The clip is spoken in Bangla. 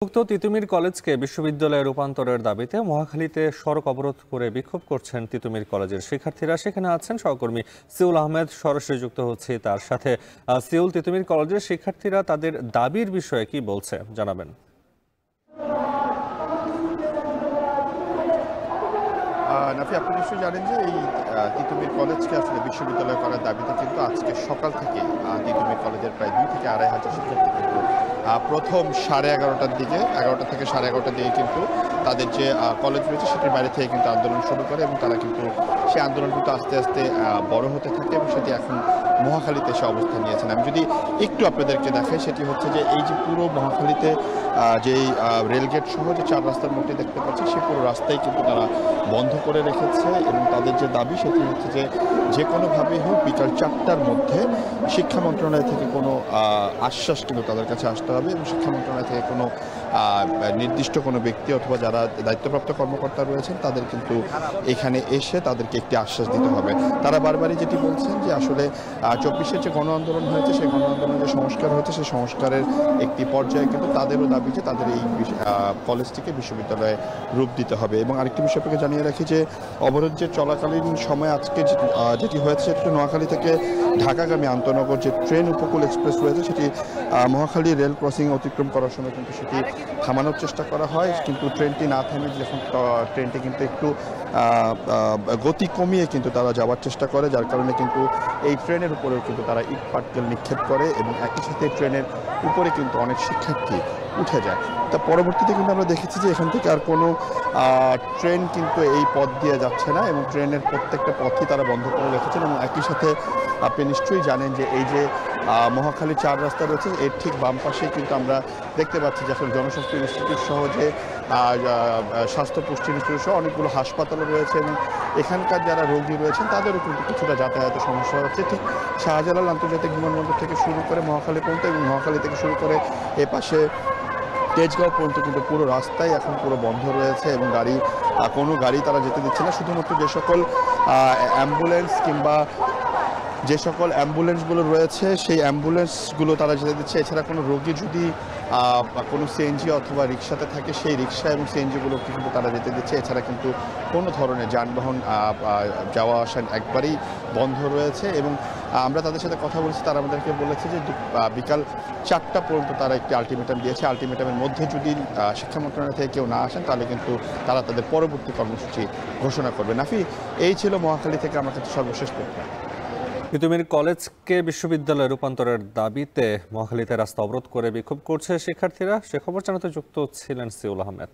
উক্ত তিতুমীর কলেজকে বিশ্ববিদ্যালয়ে রূপান্তরের দাবিতে মহাখালীতে সড়ক অবরোধ করে বিক্ষোভ করছেন তিতুমীর কলেজের শিক্ষার্থীরা। সেখানে আছেন সহকর্মী সিউল আহমেদ, সরাসরি যুক্ত হচ্ছে তার সাথে। সিউল, তিতুমীর কলেজের শিক্ষার্থীরা তাদের দাবির বিষয়ে কি বলছে জানাবেন। নাফি, আপনি নিশ্চয়ই জানেন যে এই তিতুমীর কলেজকে আসলে বিশ্ববিদ্যালয় করার দাবিতে কিন্তু আজকে সকাল থেকে তিতুমীর কলেজের প্রায় 2 থেকে 2.5 শিক্ষার্থী কিন্তু প্রথম 11:30টার দিকে 11টা থেকে 11:30টার দিকে কিন্তু তাদের যে কলেজ রয়েছে সেটির বাইরে থেকে কিন্তু আন্দোলন শুরু করে এবং তারা কিন্তু সেই আন্দোলন কিন্তু আস্তে আস্তে বড় হতে থাকে এবং সেটি এখন মহাখালীতে এসে অবস্থান নিয়েছেন। আমি যদি একটু আপনাদেরকে দেখাই, সেটি হচ্ছে যে এই যে পুরো মহাখালীতে যেই রেলগেট সহ যে 4 রাস্তার মোড়টি দেখতে পাচ্ছি, সেই পুরো রাস্তাই কিন্তু তারা বন্ধ করে রেখেছে এবং তাদের যে দাবি সেটি হচ্ছে যে যে কোনোভাবেই হোক বিকাল 4টার মধ্যে শিক্ষা মন্ত্রণালয় থেকে কোনো আশ্বাস কিন্তু তাদের কাছে আসতে হবে এবং শিক্ষা মন্ত্রণালয় থেকে কোনো নির্দিষ্ট কোনো ব্যক্তি অথবা যারা দায়িত্বপ্রাপ্ত কর্মকর্তা রয়েছেন তাদের কিন্তু এখানে এসে তাদেরকে একটি আশ্বাস দিতে হবে। তারা বারবারই যেটি বলছেন যে আসলে 24-এর যে গণ আন্দোলন হয়েছে, সেই গণ আন্দোলনের যে সংস্কার হয়েছে, সেই সংস্কারের একটি পর্যায়ে কিন্তু তাদেরও দাবি যে তাদের এই কলেজটিকে বিশ্ববিদ্যালয়ে রূপ দিতে হবে। এবং আরেকটি বিষয় আপনাকে জানিয়ে রাখি যে অবরোধ যে চলাকালীন সময় আজকে যেটি হয়েছে সেটি নোয়াখালী থেকে ঢাকাগামী আন্তনগর যে ট্রেন উপকূল এক্সপ্রেস রয়েছে সেটি মহাখালী রেল ক্রসিং অতিক্রম করার সময় কিন্তু সেটি থামানোর চেষ্টা করা হয়, কিন্তু ট্রেনটি না থামে যখন ট্রেনটি কিন্তু একটু গতি কমিয়ে কিন্তু তারা যাওয়ার চেষ্টা করে, যার কারণে কিন্তু এই ট্রেনের উপরেও কিন্তু তারা ইট পাটকেল নিক্ষেপ করে এবং একই সাথে ট্রেনের উপরে কিন্তু অনেক শিক্ষার্থী উঠে যায়। তা পরবর্তীতে কিন্তু আমরা দেখেছি যে এখান থেকে আর কোনো ট্রেন কিন্তু এই পথ দিয়ে যাচ্ছে না এবং ট্রেনের প্রত্যেকটা পথই তারা বন্ধ করে রেখেছেন। এবং একই সাথে আপনি নিশ্চয়ই জানেন যে এই যে মহাখালী 4 রাস্তা রয়েছে, এর ঠিক বাম পাশেই কিন্তু আমরা দেখতে পাচ্ছি যে আসলে জনস্বাস্থ্য ইনস্টিটিউট সহ যে স্বাস্থ্য পুষ্টি ইনস্টিটিউট সহ অনেকগুলো হাসপাতালও রয়েছে এবং এখানকার যারা রোগী রয়েছেন তাদেরও কিন্তু কিছুটা যাতায়াতের সমস্যা হচ্ছে। ঠিক শাহজালাল আন্তর্জাতিক বিমানবন্দর থেকে শুরু করে মহাখালী পর্যন্ত এবং মহাখালী থেকে শুরু করে এ পাশে তেজগাঁও পর্যন্ত কিন্তু পুরো রাস্তাই এখন পুরো বন্ধ রয়েছে এবং কোনো গাড়ি তারা যেতে দিচ্ছে না। শুধুমাত্র যে সকল অ্যাম্বুলেন্স কিংবা যে সকল অ্যাম্বুলেন্সগুলো রয়েছে সেই অ্যাম্বুলেন্সগুলো তারা যেতে দিচ্ছে। এছাড়া কোনো রোগী যদি কোনো সিএনজি অথবা রিক্সাতে থাকে, সেই রিক্সা এবং সিএনজিগুলোকে কিন্তু তারা যেতে দিচ্ছে। এছাড়া কিন্তু কোনো ধরনের যানবাহন যাওয়া আসা একবারেই বন্ধ রয়েছে এবং আমরা তাদের সাথে কথা বলেছি, তারা আমাদেরকে বলেছে যে বিকাল 4টা পর্যন্ত তারা একটি আলটিমেটাম দিয়েছে। আলটিমেটামের মধ্যে যদি শিক্ষা মন্ত্রণালয় থেকে কেউ না আসেন তাহলে কিন্তু তারা তাদের পরবর্তী কর্মসূচি ঘোষণা করবে। নাফি, এই ছিল মহাখালী থেকে আমার কাছে সর্বশেষ তথ্য। তিতুমীর কলেজকে বিশ্ববিদ্যালয়ে রূপান্তরের দাবিতে মহাখালীতে রাস্তা অবরোধ করে বিক্ষোভ করছে শিক্ষার্থীরা। সে খবর জানাতে যুক্ত ছিলেন সিউল আহমেদ।